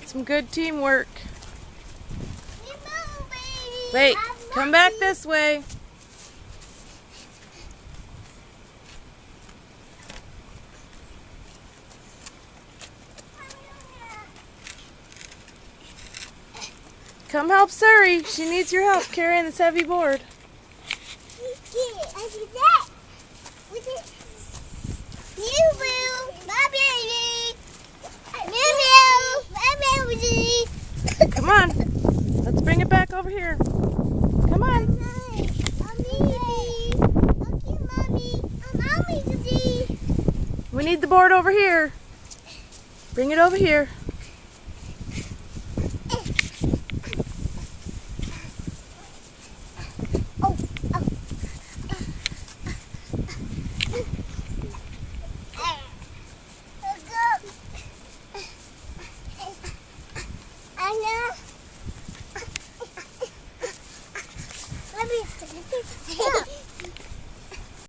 Some good teamwork. Wait, come back this way. Come help Suri. She needs your help carrying this heavy board. Come on. Let's bring it back over here. Come on. We need the board over here. Bring it over here. Let me